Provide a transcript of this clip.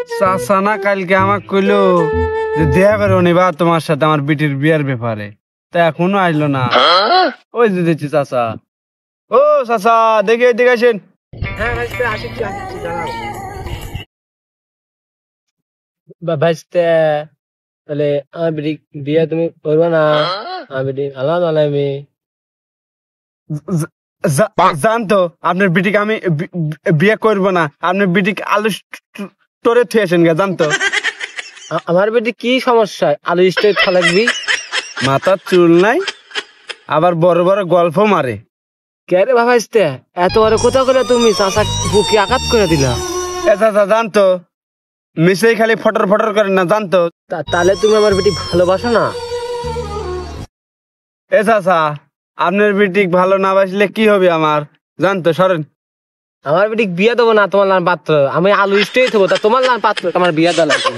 চাচা না কালকে আমাকে কইলো যে দেখা করে নিবা তোমার সাথে আমার বিটির বিয়ের ব্যাপারে, তা এখনো আইলো না। ওই যে দেখছি চাচা। ও চাচা, দেখে এদিকে আসেন। হ্যাঁ ভাইস্তে, আসিচ্ছি দাঁড়াও। ভাইস্তে, তাহলে আমার বেটি বিয়ে তুমি করবে না? আমার বেটি আলাদা আলাদা জানতো আপনার বিটিকে আমি বিয়ে করবো না, আপনার বিটিকে আলু স্টোরে থুয়েছেন গে, জানতো। আমার বেটি কি সমস্যা? আলু স্টোর লাগবি? মাথার চুল নাই, আবার বড় বড় গল্প মারে। কে রে ভাইস্তে, এত বড় কথা করে তুমি চাচা বুকে আঘাত করে দিলা। এ চাচা জানতো, মিসেই খালি ফটর ফটর করেন না, জানতো। তাহলে তুমি আমার বেটি ভালোবাসো না? এ চাচা, আপনার বিটিক ভালো না বাসলে কি হবে আমার, জানতো, সরেন। আমার বেটি বিয়ে দেবো না তোমার লান পাত্র, আমি আলু স্টোরে দেবো, তা তোমার লান পাত্র আমার বিয়ে দেওয়া লাগবে।